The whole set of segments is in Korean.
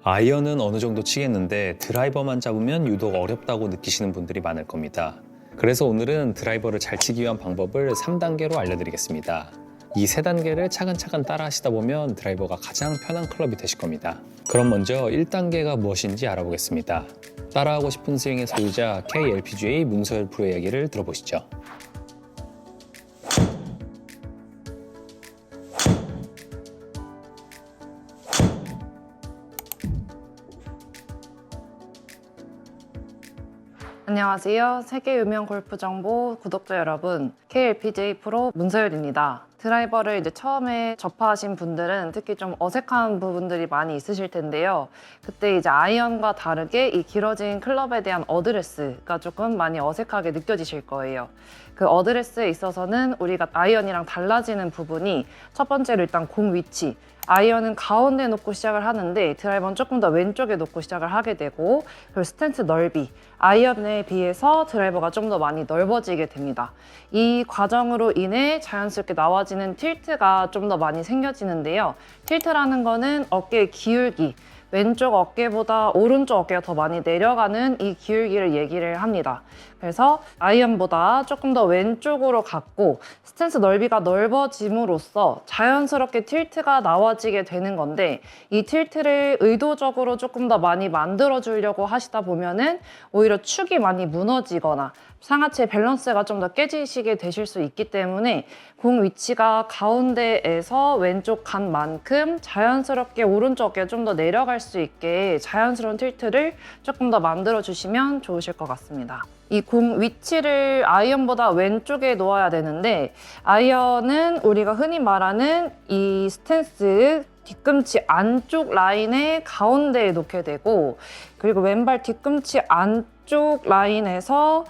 아이언은 어느 정도 치겠는데 드라이버만 잡으면 유독 어렵다고 느끼시는 분들이 많을 겁니다. 그래서 오늘은 드라이버를 잘 치기 위한 방법을 3단계로 알려드리겠습니다. 이 3단계를 차근차근 따라 하시다 보면 드라이버가 가장 편한 클럽이 되실 겁니다. 그럼 먼저 1단계가 무엇인지 알아보겠습니다. 따라하고 싶은 스윙의 소유자 KLPGA 문서열 프로의 얘기를 들어보시죠. 안녕하세요. 세계 유명 골프 정보 구독자 여러분, KLPGA 프로 문서율입니다. 드라이버를 이제 처음에 접하신 분들은 특히 좀 어색한 부분들이 많이 있으실 텐데요. 그때 이제 아이언과 다르게 이 길어진 클럽에 대한 어드레스가 조금 많이 어색하게 느껴지실 거예요. 그 어드레스에 있어서는 우리가 아이언이랑 달라지는 부분이 첫 번째로 일단 공 위치. 아이언은 가운데 놓고 시작을 하는데 드라이버는 조금 더 왼쪽에 놓고 시작을 하게 되고, 그리고 스탠스 넓이, 아이언에 비해서 드라이버가 좀 더 많이 넓어지게 됩니다. 이 과정으로 인해 자연스럽게 나와지는 틸트가 좀 더 많이 생겨지는데요. 틸트라는 거는 어깨의 기울기, 왼쪽 어깨보다 오른쪽 어깨가 더 많이 내려가는 이 기울기를 얘기를 합니다. 그래서 아이언보다 조금 더 왼쪽으로 갔고 스탠스 넓이가 넓어짐으로써 자연스럽게 틸트가 나와지게 되는 건데, 이 틸트를 의도적으로 조금 더 많이 만들어 주려고 하시다 보면은 오히려 축이 많이 무너지거나 상하체 밸런스가 좀 더 깨지시게 되실 수 있기 때문에 공 위치가 가운데에서 왼쪽 간 만큼 자연스럽게 오른쪽 어깨가 좀 더 내려갈 수 있게 자연스러운 틸트를 조금 더 만들어 주시면 좋으실 것 같습니다. 이 공 위치를 아이언보다 왼쪽에 놓아야 되는데, 아이언은 우리가 흔히 말하는 이 스탠스 뒤꿈치 안쪽 라인의 가운데에 놓게 되고, 그리고 왼발 뒤꿈치 안쪽 라인에서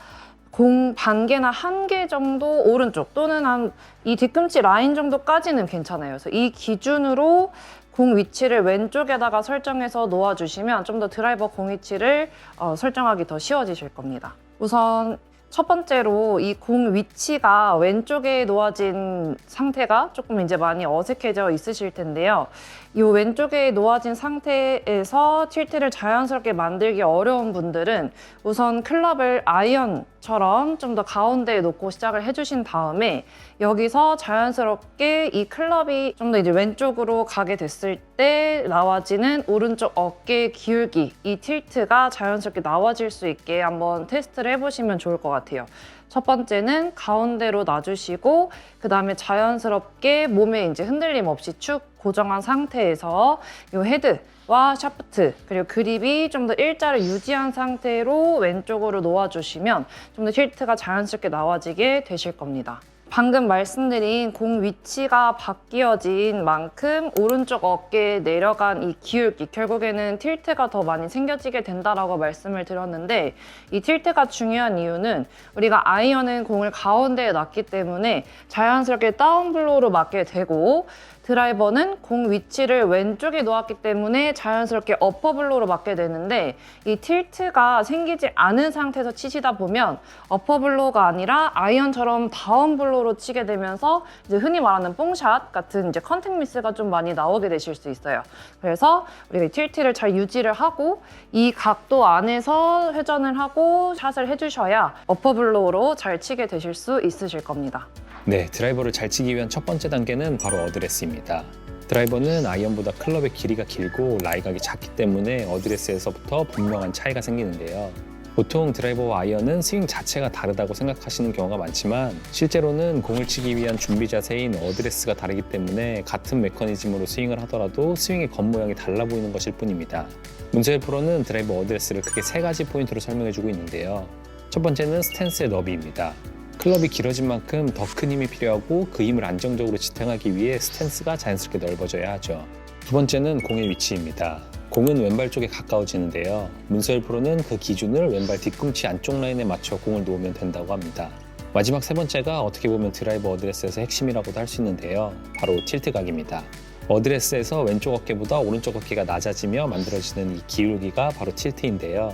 공 반 개나 1개 정도 오른쪽 또는 한 이 뒤꿈치 라인 정도까지는 괜찮아요. 그래서 이 기준으로 공 위치를 왼쪽에다가 설정해서 놓아주시면 좀 더 드라이버 공 위치를 설정하기 더 쉬워지실 겁니다. 우선 첫 번째로 이 공 위치가 왼쪽에 놓아진 상태가 조금 이제 많이 어색해져 있으실 텐데요. 이 왼쪽에 놓아진 상태에서 틸트를 자연스럽게 만들기 어려운 분들은 우선 클럽을 아이언처럼 좀 더 가운데에 놓고 시작을 해주신 다음에 여기서 자연스럽게 이 클럽이 좀 더 이제 왼쪽으로 가게 됐을 때 나와지는 오른쪽 어깨 기울기, 이 틸트가 자연스럽게 나와질 수 있게 한번 테스트를 해보시면 좋을 것 같아요. 첫 번째는 가운데로 놔주시고, 그 다음에 자연스럽게 몸에 이제 흔들림 없이 축 고정한 상태에서 이 헤드와 샤프트 그리고 그립이 좀 더 일자를 유지한 상태로 왼쪽으로 놓아주시면 좀 더 틸트가 자연스럽게 나와지게 되실 겁니다. 방금 말씀드린 공 위치가 바뀌어진 만큼 오른쪽 어깨에 내려간 이 기울기, 결국에는 틸트가 더 많이 생겨지게 된다라고 말씀을 드렸는데, 이 틸트가 중요한 이유는 우리가 아이언은 공을 가운데에 놨기 때문에 자연스럽게 다운블로우로 맞게 되고, 드라이버는 공 위치를 왼쪽에 놓았기 때문에 자연스럽게 어퍼블로우로 맞게 되는데, 이 틸트가 생기지 않은 상태에서 치시다 보면 어퍼블로우가 아니라 아이언처럼 다운블로우로 치게 되면서 이제 흔히 말하는 뽕샷 같은 이제 컨택 미스가 좀 많이 나오게 되실 수 있어요. 그래서 우리가 이 틸트를 잘 유지를 하고 이 각도 안에서 회전을 하고 샷을 해주셔야 어퍼블로우로 잘 치게 되실 수 있으실 겁니다. 네, 드라이버를 잘 치기 위한 첫 번째 단계는 바로 어드레스입니다. 드라이버는 아이언보다 클럽의 길이가 길고 라이각이 작기 때문에 어드레스에서부터 분명한 차이가 생기는데요. 보통 드라이버와 아이언은 스윙 자체가 다르다고 생각하시는 경우가 많지만, 실제로는 공을 치기 위한 준비 자세인 어드레스가 다르기 때문에 같은 메커니즘으로 스윙을 하더라도 스윙의 겉모양이 달라 보이는 것일 뿐입니다. 문서열 프로는 드라이버 어드레스를 크게 3가지 포인트로 설명해주고 있는데요. 첫 번째는 스탠스의 너비입니다. 클럽이 길어진 만큼 더 큰 힘이 필요하고 그 힘을 안정적으로 지탱하기 위해 스탠스가 자연스럽게 넓어져야 하죠. 두 번째는 공의 위치입니다. 공은 왼발 쪽에 가까워지는데요. 문서열 프로는 그 기준을 왼발 뒤꿈치 안쪽 라인에 맞춰 공을 놓으면 된다고 합니다. 마지막 세 번째가 어떻게 보면 드라이버 어드레스에서 핵심이라고도 할 수 있는데요. 바로 틸트 각입니다. 어드레스에서 왼쪽 어깨보다 오른쪽 어깨가 낮아지며 만들어지는 이 기울기가 바로 틸트인데요.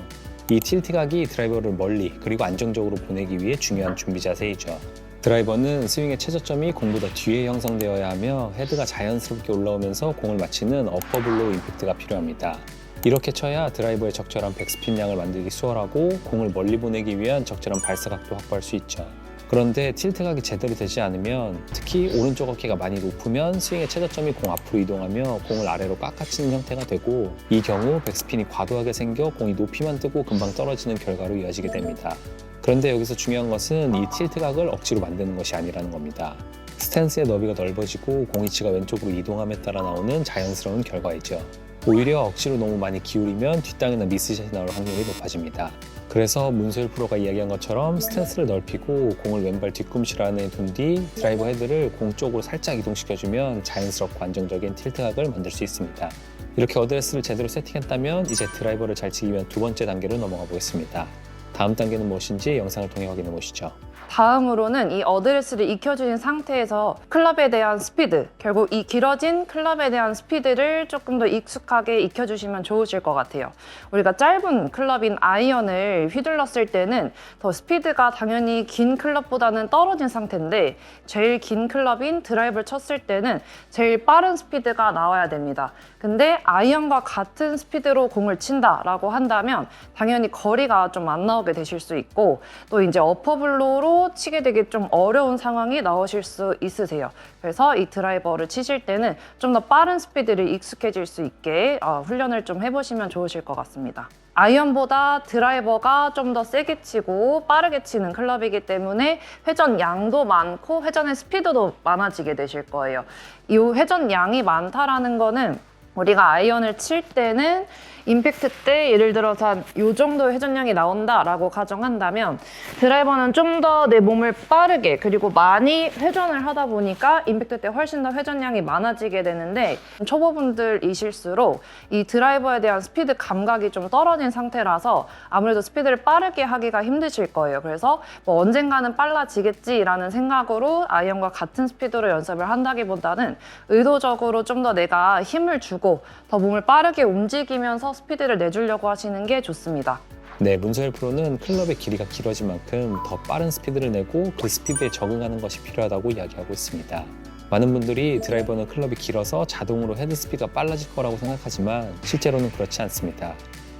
이 틸트 각이 드라이버를 멀리 그리고 안정적으로 보내기 위해 중요한 준비 자세이죠. 드라이버는 스윙의 최저점이 공보다 뒤에 형성되어야 하며 헤드가 자연스럽게 올라오면서 공을 맞히는 어퍼블로우 임팩트가 필요합니다. 이렇게 쳐야 드라이버의 적절한 백스핀 양을 만들기 수월하고 공을 멀리 보내기 위한 적절한 발사각도 확보할 수 있죠. 그런데 틸트각이 제대로 되지 않으면, 특히 오른쪽 어깨가 많이 높으면 스윙의 최저점이 공 앞으로 이동하며 공을 아래로 깎아치는 형태가 되고, 이 경우 백스핀이 과도하게 생겨 공이 높이만 뜨고 금방 떨어지는 결과로 이어지게 됩니다. 그런데 여기서 중요한 것은 이 틸트각을 억지로 만드는 것이 아니라는 겁니다. 스탠스의 너비가 넓어지고 공이치가 왼쪽으로 이동함에 따라 나오는 자연스러운 결과이죠. 오히려 억지로 너무 많이 기울이면 뒷땅이나 미스샷이 나올 확률이 높아집니다. 그래서 문소율 프로가 이야기한 것처럼 스탠스를 넓히고 공을 왼발 뒤꿈치 안에 둔 뒤 드라이버 헤드를 공 쪽으로 살짝 이동시켜주면 자연스럽고 안정적인 틸트각을 만들 수 있습니다. 이렇게 어드레스를 제대로 세팅했다면 이제 드라이버를 잘 치기 위한 두 번째 단계로 넘어가 보겠습니다. 다음 단계는 무엇인지 영상을 통해 확인해 보시죠. 다음으로는 이 어드레스를 익혀주신 상태에서 클럽에 대한 스피드, 결국 이 길어진 클럽에 대한 스피드를 조금 더 익숙하게 익혀주시면 좋으실 것 같아요. 우리가 짧은 클럽인 아이언을 휘둘렀을 때는 더 스피드가 당연히 긴 클럽보다는 떨어진 상태인데, 제일 긴 클럽인 드라이브를 쳤을 때는 제일 빠른 스피드가 나와야 됩니다. 근데 아이언과 같은 스피드로 공을 친다라고 한다면 당연히 거리가 좀 안 나오게 되실 수 있고, 또 이제 어퍼블로우로 치게 되기 좀 어려운 상황이 나오실 수 있으세요. 그래서 이 드라이버를 치실 때는 좀 더 빠른 스피드를 익숙해질 수 있게 훈련을 좀 해보시면 좋으실 것 같습니다. 아이언보다 드라이버가 좀 더 세게 치고 빠르게 치는 클럽이기 때문에 회전 양도 많고 회전의 스피드도 많아지게 되실 거예요. 이 회전 양이 많다라는 거는 우리가 아이언을 칠 때는 임팩트 때 예를 들어서 한 이 정도의 회전량이 나온다라고 가정한다면, 드라이버는 좀 더 내 몸을 빠르게 그리고 많이 회전을 하다 보니까 임팩트 때 훨씬 더 회전량이 많아지게 되는데, 초보분들이실수록 이 드라이버에 대한 스피드 감각이 좀 떨어진 상태라서 아무래도 스피드를 빠르게 하기가 힘드실 거예요. 그래서 뭐 언젠가는 빨라지겠지라는 생각으로 아이언과 같은 스피드로 연습을 한다기보다는 의도적으로 좀 더 내가 힘을 주고 더 몸을 빠르게 움직이면서 스피드를 내주려고 하시는 게 좋습니다. 네, 문소율 프로는 클럽의 길이가 길어진 만큼 더 빠른 스피드를 내고 그 스피드에 적응하는 것이 필요하다고 이야기하고 있습니다. 많은 분들이 드라이버는 클럽이 길어서 자동으로 헤드 스피드가 빨라질 거라고 생각하지만 실제로는 그렇지 않습니다.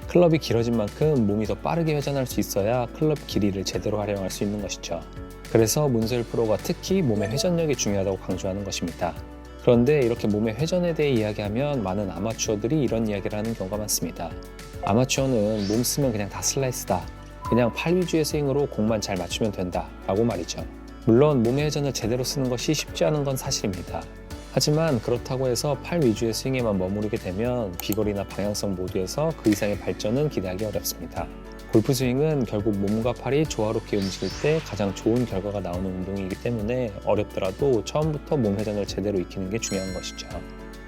클럽이 길어진 만큼 몸이 더 빠르게 회전할 수 있어야 클럽 길이를 제대로 활용할 수 있는 것이죠. 그래서 문소율 프로가 특히 몸의 회전력이 중요하다고 강조하는 것입니다. 그런데 이렇게 몸의 회전에 대해 이야기하면 많은 아마추어들이 이런 이야기를 하는 경우가 많습니다. 아마추어는 몸 쓰면 그냥 다 슬라이스다, 그냥 팔 위주의 스윙으로 공만 잘 맞추면 된다 라고 말이죠. 물론 몸의 회전을 제대로 쓰는 것이 쉽지 않은 건 사실입니다. 하지만 그렇다고 해서 팔 위주의 스윙에만 머무르게 되면 비거리나 방향성 모두에서 그 이상의 발전은 기대하기 어렵습니다. 골프 스윙은 결국 몸과 팔이 조화롭게 움직일 때 가장 좋은 결과가 나오는 운동이기 때문에 어렵더라도 처음부터 몸 회전을 제대로 익히는 게 중요한 것이죠.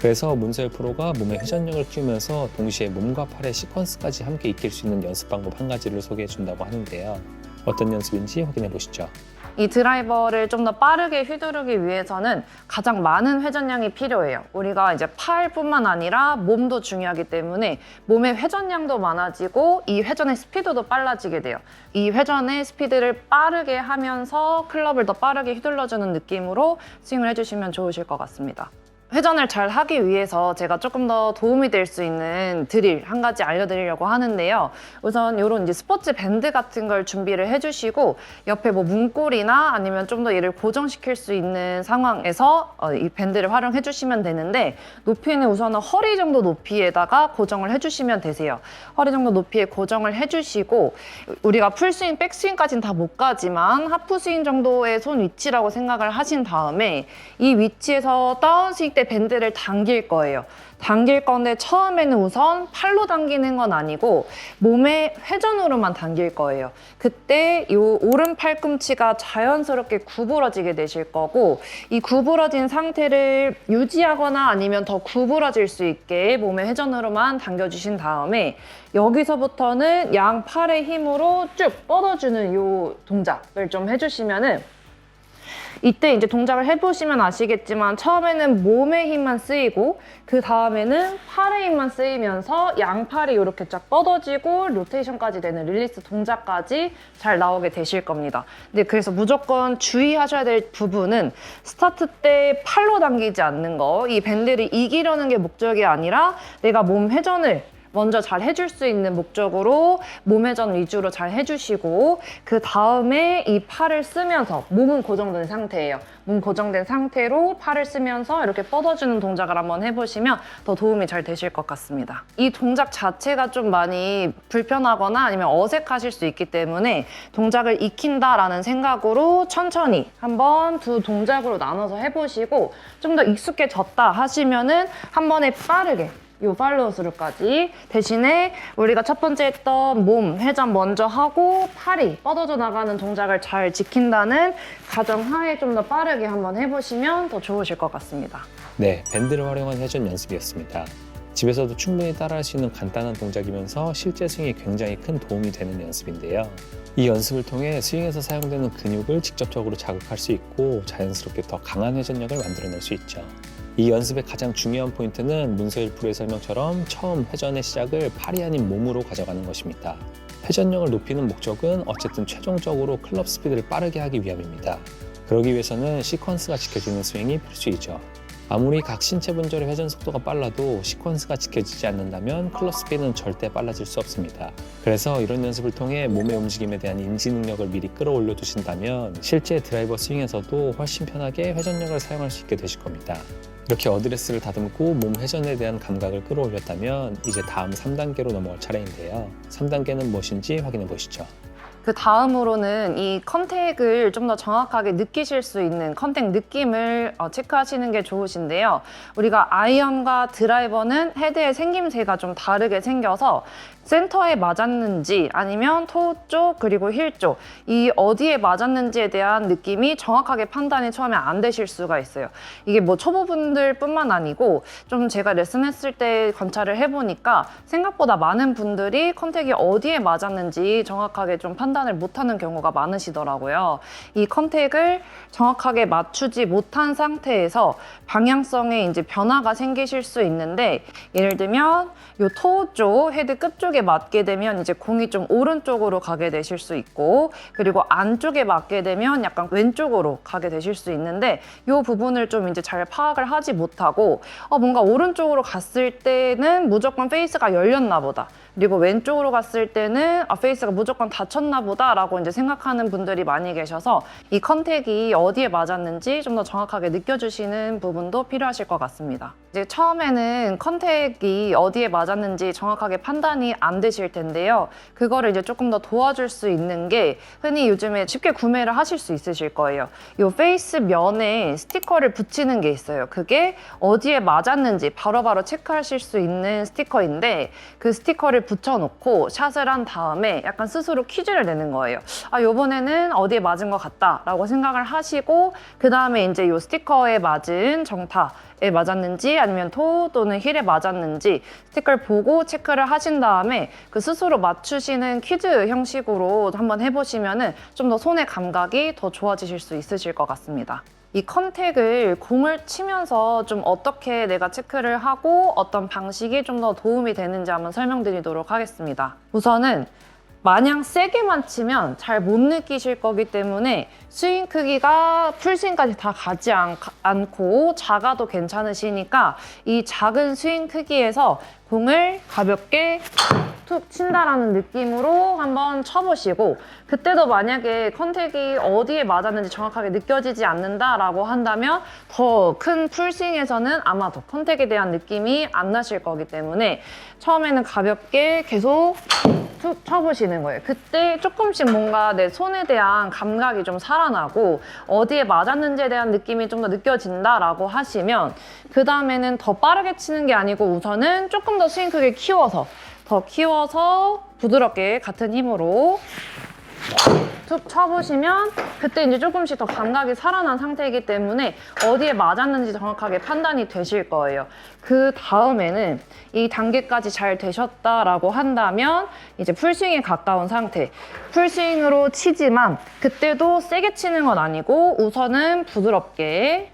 그래서 문소율 프로가 몸의 회전력을 키우면서 동시에 몸과 팔의 시퀀스까지 함께 익힐 수 있는 연습 방법 한 가지를 소개해 준다고 하는데요. 어떤 연습인지 확인해 보시죠. 이 드라이버를 좀 더 빠르게 휘두르기 위해서는 가장 많은 회전량이 필요해요. 우리가 이제 팔뿐만 아니라 몸도 중요하기 때문에 몸의 회전량도 많아지고 이 회전의 스피드도 빨라지게 돼요. 이 회전의 스피드를 빠르게 하면서 클럽을 더 빠르게 휘둘러주는 느낌으로 스윙을 해주시면 좋으실 것 같습니다. 회전을 잘 하기 위해서 제가 조금 더 도움이 될 수 있는 드릴 한 가지 알려드리려고 하는데요. 우선 이런 이제 스포츠 밴드 같은 걸 준비를 해주시고 옆에 뭐 문고리나 아니면 좀 더 얘를 고정시킬 수 있는 상황에서 이 밴드를 활용해 주시면 되는데, 높이는 우선은 허리 정도 높이에다가 고정을 해주시면 되세요. 허리 정도 높이에 고정을 해주시고, 우리가 풀스윙, 백스윙까지는 다 못 가지만 하프스윙 정도의 손 위치라고 생각을 하신 다음에 이 위치에서 다운스윙 때 밴드를 당길 거예요. 당길 건데 처음에는 우선 팔로 당기는 건 아니고 몸의 회전으로만 당길 거예요. 그때 이 오른 팔꿈치가 자연스럽게 구부러지게 되실 거고, 이 구부러진 상태를 유지하거나 아니면 더 구부러질 수 있게 몸의 회전으로만 당겨주신 다음에 여기서부터는 양 팔의 힘으로 쭉 뻗어주는 이 동작을 좀 해주시면은, 이때 이제 동작을 해보시면 아시겠지만 처음에는 몸의 힘만 쓰이고 그 다음에는 팔의 힘만 쓰이면서 양팔이 이렇게 쫙 뻗어지고 로테이션까지 되는 릴리스 동작까지 잘 나오게 되실 겁니다. 근데 그래서 무조건 주의하셔야 될 부분은 스타트 때 팔로 당기지 않는 거, 이 밴드를 이기려는 게 목적이 아니라 내가 몸 회전을 먼저 잘 해줄 수 있는 목적으로 몸 회전 위주로 잘 해주시고 그 다음에 이 팔을 쓰면서 몸은 고정된 상태예요. 몸 고정된 상태로 팔을 쓰면서 이렇게 뻗어주는 동작을 한번 해보시면 더 도움이 잘 되실 것 같습니다. 이 동작 자체가 좀 많이 불편하거나 아니면 어색하실 수 있기 때문에 동작을 익힌다라는 생각으로 천천히 한번 두 동작으로 나눠서 해보시고 좀 더 익숙해졌다 하시면은 한 번에 빠르게 요 팔로우 스루까지 대신에 우리가 첫 번째 했던 몸 회전 먼저 하고 팔이 뻗어져 나가는 동작을 잘 지킨다는 가정하에 좀 더 빠르게 한번 해보시면 더 좋으실 것 같습니다. 네, 밴드를 활용한 회전 연습이었습니다. 집에서도 충분히 따라할 수 있는 간단한 동작이면서 실제 스윙에 굉장히 큰 도움이 되는 연습인데요. 이 연습을 통해 스윙에서 사용되는 근육을 직접적으로 자극할 수 있고 자연스럽게 더 강한 회전력을 만들어낼 수 있죠. 이 연습의 가장 중요한 포인트는 문서일 프로의 설명처럼 처음 회전의 시작을 팔이 아닌 몸으로 가져가는 것입니다. 회전력을 높이는 목적은 어쨌든 최종적으로 클럽 스피드를 빠르게 하기 위함입니다. 그러기 위해서는 시퀀스가 지켜지는 스윙이 필수이죠. 아무리 각 신체 분절의 회전 속도가 빨라도 시퀀스가 지켜지지 않는다면 클럽 스피드는 절대 빨라질 수 없습니다. 그래서 이런 연습을 통해 몸의 움직임에 대한 인지 능력을 미리 끌어올려 두신다면 실제 드라이버 스윙에서도 훨씬 편하게 회전력을 사용할 수 있게 되실 겁니다. 이렇게 어드레스를 다듬고 몸 회전에 대한 감각을 끌어올렸다면 이제 다음 3단계로 넘어갈 차례인데요. 3단계는 무엇인지 확인해 보시죠. 그 다음으로는 이 컨택을 좀 더 정확하게 느끼실 수 있는 컨택 느낌을 체크하시는 게 좋으신데요. 우리가 아이언과 드라이버는 헤드의 생김새가 좀 다르게 생겨서 센터에 맞았는지 아니면 토 쪽 그리고 힐 쪽 이 어디에 맞았는지에 대한 느낌이 정확하게 판단이 처음에 안 되실 수가 있어요. 이게 뭐 초보분들 뿐만 아니고 좀 제가 레슨했을 때 관찰을 해보니까 생각보다 많은 분들이 컨택이 어디에 맞았는지 정확하게 좀 판단을 못하는 경우가 많으시더라고요. 이 컨택을 정확하게 맞추지 못한 상태에서 방향성에 이제 변화가 생기실 수 있는데 예를 들면 요 토 쪽 헤드 끝 쪽에 맞게 되면 이제 공이 좀 오른쪽으로 가게 되실 수 있고 그리고 안쪽에 맞게 되면 약간 왼쪽으로 가게 되실 수 있는데 이 부분을 좀 이제 잘 파악을 하지 못하고 뭔가 오른쪽으로 갔을 때는 무조건 페이스가 열렸나 보다. 그리고 왼쪽으로 갔을 때는 페이스가 무조건 닫혔나 보다 라고 이제 생각하는 분들이 많이 계셔서 이 컨택이 어디에 맞았는지 좀 더 정확하게 느껴주시는 부분도 필요하실 것 같습니다. 이제 처음에는 컨택이 어디에 맞았는지 정확하게 판단이 안 되실 텐데요. 그거를 이제 조금 더 도와줄 수 있는 게 흔히 요즘에 쉽게 구매를 하실 수 있으실 거예요. 이 페이스 면에 스티커를 붙이는 게 있어요. 그게 어디에 맞았는지 바로바로 체크하실 수 있는 스티커인데 그 스티커를 붙여놓고 샷을 한 다음에 약간 스스로 퀴즈를 내는 거예요. 요번에는 어디에 맞은 것 같다 라고 생각을 하시고 그 다음에 이제 이 스티커에 맞은 정타에 맞았는지 아니면 토 또는 힐에 맞았는지 스티커를 보고 체크를 하신 다음에 그 스스로 맞추시는 퀴즈 형식으로 한번 해보시면은 좀 더 손의 감각이 더 좋아지실 수 있으실 것 같습니다. 이 컨택을 공을 치면서 좀 어떻게 내가 체크를 하고 어떤 방식이 좀 더 도움이 되는지 한번 설명드리도록 하겠습니다. 우선은 마냥 세게만 치면 잘 못 느끼실 거기 때문에 스윙 크기가 풀스윙까지 다 가지 않고 작아도 괜찮으시니까 이 작은 스윙 크기에서 공을 가볍게 툭 친다라는 느낌으로 한번 쳐보시고 그때도 만약에 컨택이 어디에 맞았는지 정확하게 느껴지지 않는다라고 한다면 더 큰 풀스윙에서는 아마도 컨택에 대한 느낌이 안 나실 거기 때문에 처음에는 가볍게 계속 툭 쳐보시는 거예요. 그때 조금씩 뭔가 내 손에 대한 감각이 좀 살아나고 어디에 맞았는지에 대한 느낌이 좀 더 느껴진다라고 하시면 그 다음에는 더 빠르게 치는 게 아니고 우선은 조금 더 스윙 크기를 더 키워서 부드럽게 같은 힘으로 툭 쳐보시면 그때 이제 조금씩 더 감각이 살아난 상태이기 때문에 어디에 맞았는지 정확하게 판단이 되실 거예요. 그 다음에는 이 단계까지 잘 되셨다라고 한다면 이제 풀스윙에 가까운 상태. 풀스윙으로 치지만 그때도 세게 치는 건 아니고 우선은 부드럽게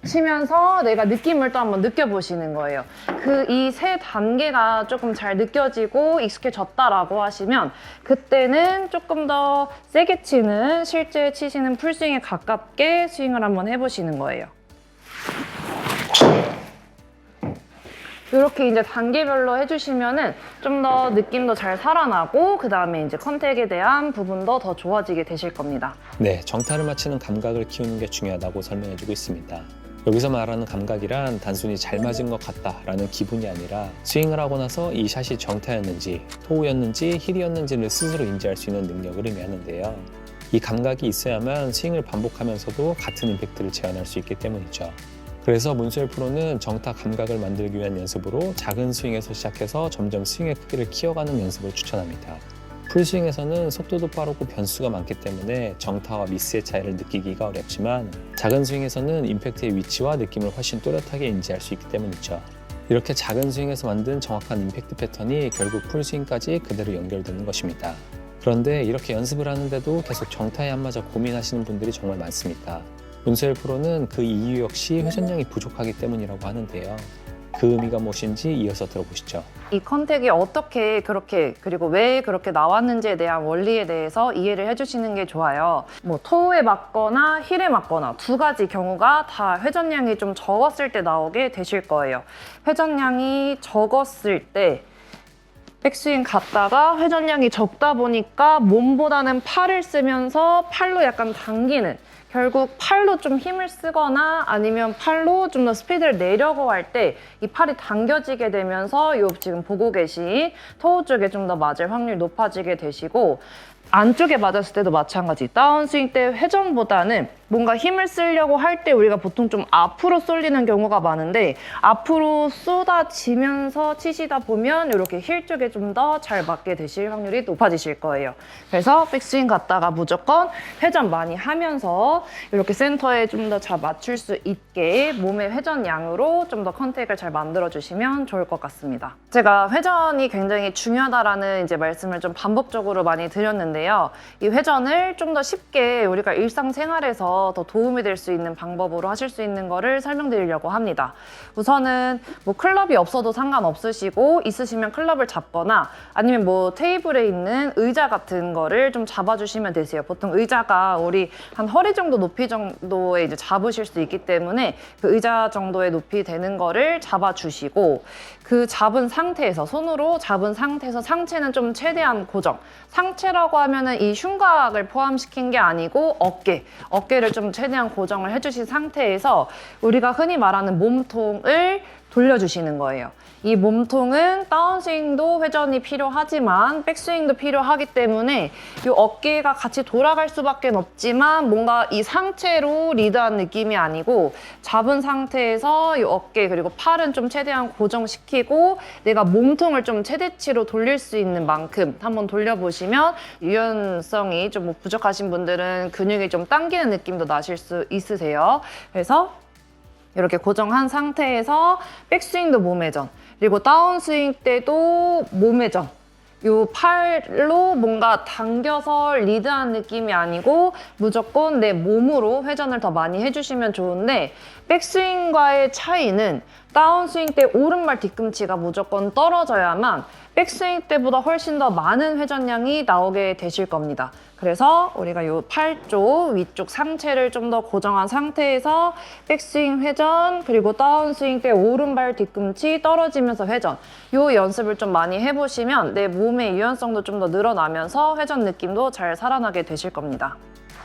치면서 내가 느낌을 또 한번 느껴보시는 거예요. 이 세 단계가 조금 잘 느껴지고 익숙해졌다라고 하시면 그때는 조금 더 세게 치는 실제 치시는 풀스윙에 가깝게 스윙을 한번 해보시는 거예요. 이렇게 이제 단계별로 해주시면은 좀 더 느낌도 잘 살아나고 그 다음에 이제 컨택에 대한 부분도 더 좋아지게 되실 겁니다. 네, 정타를 맞추는 감각을 키우는 게 중요하다고 설명해주고 있습니다. 여기서 말하는 감각이란 단순히 잘 맞은 것 같다라는 기분이 아니라 스윙을 하고 나서 이 샷이 정타였는지 토우였는지 힐이었는지를 스스로 인지할 수 있는 능력을 의미하는데요. 이 감각이 있어야만 스윙을 반복하면서도 같은 임팩트를 재현할 수 있기 때문이죠. 그래서 문소열 프로는 정타 감각을 만들기 위한 연습으로 작은 스윙에서 시작해서 점점 스윙의 크기를 키워가는 연습을 추천합니다. 풀스윙에서는 속도도 빠르고 변수가 많기 때문에 정타와 미스의 차이를 느끼기가 어렵지만 작은 스윙에서는 임팩트의 위치와 느낌을 훨씬 또렷하게 인지할 수 있기 때문이죠. 이렇게 작은 스윙에서 만든 정확한 임팩트 패턴이 결국 풀스윙까지 그대로 연결되는 것입니다. 그런데 이렇게 연습을 하는데도 계속 정타에 안 맞아 고민하시는 분들이 정말 많습니다. 문소열 프로는 그 이유 역시 회전량이 부족하기 때문이라고 하는데요. 그 의미가 무엇인지 이어서 들어보시죠. 이 컨택이 어떻게 그렇게 그리고 왜 그렇게 나왔는지에 대한 원리에 대해서 이해를 해주시는 게 좋아요. 뭐 토우에 맞거나 힐에 맞거나 두 가지 경우가 다 회전량이 좀 적었을 때 나오게 되실 거예요. 회전량이 적었을 때 백스윙 갔다가 회전량이 적다 보니까 몸보다는 팔을 쓰면서 팔로 약간 당기는, 결국 팔로 좀 힘을 쓰거나 아니면 팔로 좀 더 스피드를 내려고 할 때 이 팔이 당겨지게 되면서 요 지금 보고 계신 토우 쪽에 좀 더 맞을 확률이 높아지게 되시고, 안쪽에 맞았을 때도 마찬가지. 다운스윙 때 회전보다는 뭔가 힘을 쓰려고 할 때 우리가 보통 좀 앞으로 쏠리는 경우가 많은데, 앞으로 쏟아지면서 치시다 보면 이렇게 힐 쪽에 좀 더 잘 맞게 되실 확률이 높아지실 거예요. 그래서 백스윙 갔다가 무조건 회전 많이 하면서 이렇게 센터에 좀 더 잘 맞출 수 있게 몸의 회전량으로 좀 더 컨택을 잘 만들어주시면 좋을 것 같습니다. 제가 회전이 굉장히 중요하다라는 이제 말씀을 좀 반복적으로 많이 드렸는데, 이 회전을 좀 더 쉽게 우리가 일상생활에서 더 도움이 될 수 있는 방법으로 하실 수 있는 거를 설명드리려고 합니다. 우선은 뭐 클럽이 없어도 상관없으시고 있으시면 클럽을 잡거나 아니면 뭐 테이블에 있는 의자 같은 거를 좀 잡아주시면 되세요. 보통 의자가 우리 한 허리 정도 높이 정도에 이제 잡으실 수 있기 때문에 그 의자 정도의 높이 되는 거를 잡아주시고, 그 잡은 상태에서 손으로 잡은 상태에서 상체는 좀 최대한 고정. 상체라고 하면은 이 흉곽을 포함시킨 게 아니고 어깨를 좀 최대한 고정을 해주신 상태에서 우리가 흔히 말하는 몸통을 돌려주시는 거예요. 이 몸통은 다운스윙도 회전이 필요하지만 백스윙도 필요하기 때문에 이 어깨가 같이 돌아갈 수밖에 없지만 뭔가 이 상체로 리드한 느낌이 아니고 잡은 상태에서 이 어깨 그리고 팔은 좀 최대한 고정시키고 내가 몸통을 좀 최대치로 돌릴 수 있는 만큼 한번 돌려보시면 유연성이 좀 부족하신 분들은 근육이 좀 당기는 느낌도 나실 수 있으세요. 그래서 이렇게 고정한 상태에서 백스윙도 몸회전, 그리고 다운스윙 때도 몸회전. 요 팔로 뭔가 당겨서 리드한 느낌이 아니고 무조건 내 몸으로 회전을 더 많이 해주시면 좋은데, 백스윙과의 차이는 다운스윙 때 오른발 뒤꿈치가 무조건 떨어져야만 백스윙 때보다 훨씬 더 많은 회전량이 나오게 되실 겁니다. 그래서 우리가 이 팔 쪽 위쪽 상체를 좀 더 고정한 상태에서 백스윙 회전, 그리고 다운스윙 때 오른발 뒤꿈치 떨어지면서 회전, 이 연습을 좀 많이 해보시면 내 몸의 유연성도 좀 더 늘어나면서 회전 느낌도 잘 살아나게 되실 겁니다.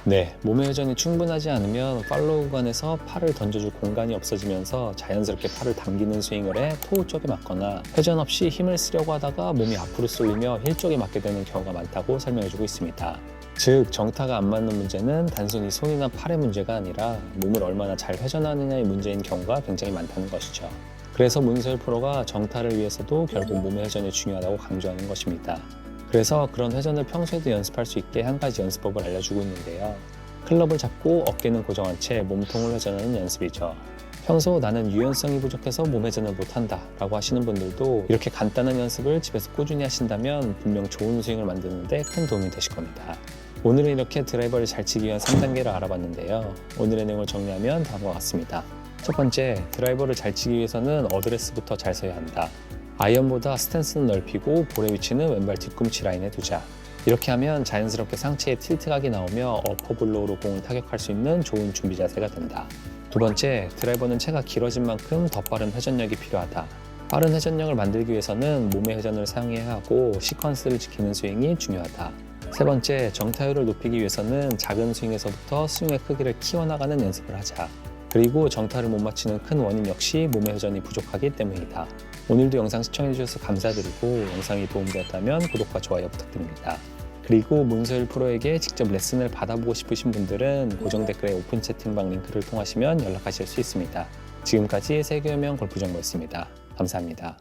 네, 몸의 회전이 충분하지 않으면 팔로우 구간에서 팔을 던져줄 공간이 없어지면서 자연스럽게 팔을 당기는 스윙을 해 토우 쪽에 맞거나 회전 없이 힘을 쓰려고 하다가 몸이 앞으로 쏠리며 힐 쪽에 맞게 되는 경우가 많다고 설명해주고 있습니다. 즉, 정타가 안 맞는 문제는 단순히 손이나 팔의 문제가 아니라 몸을 얼마나 잘 회전하느냐의 문제인 경우가 굉장히 많다는 것이죠. 그래서 문소열 프로가 정타를 위해서도 결국 몸의 회전이 중요하다고 강조하는 것입니다. 그래서 그런 회전을 평소에도 연습할 수 있게 한 가지 연습법을 알려주고 있는데요. 클럽을 잡고 어깨는 고정한 채 몸통을 회전하는 연습이죠. 평소 나는 유연성이 부족해서 몸 회전을 못한다 라고 하시는 분들도 이렇게 간단한 연습을 집에서 꾸준히 하신다면 분명 좋은 스윙을 만드는 데 큰 도움이 되실 겁니다. 오늘은 이렇게 드라이버를 잘 치기 위한 3단계를 알아봤는데요. 오늘의 내용을 정리하면 다음과 같습니다. 첫 번째, 드라이버를 잘 치기 위해서는 어드레스부터 잘 서야 한다. 아이언보다 스탠스는 넓히고 볼의 위치는 왼발 뒤꿈치 라인에 두자. 이렇게 하면 자연스럽게 상체에 틸트각이 나오며 어퍼블로우로 공을 타격할 수 있는 좋은 준비 자세가 된다. 두 번째, 드라이버는 채가 길어진 만큼 더 빠른 회전력이 필요하다. 빠른 회전력을 만들기 위해서는 몸의 회전을 사용해야 하고 시퀀스를 지키는 스윙이 중요하다. 세 번째, 정타율을 높이기 위해서는 작은 스윙에서부터 스윙의 크기를 키워나가는 연습을 하자. 그리고 정타를 못 맞추는 큰 원인 역시 몸의 회전이 부족하기 때문이다. 오늘도 영상 시청해주셔서 감사드리고 영상이 도움되었다면 구독과 좋아요 부탁드립니다. 그리고 문서율 프로에게 직접 레슨을 받아보고 싶으신 분들은 고정 댓글에 오픈 채팅방 링크를 통하시면 연락하실 수 있습니다. 지금까지 세계유명 골프 정보였습니다. 감사합니다.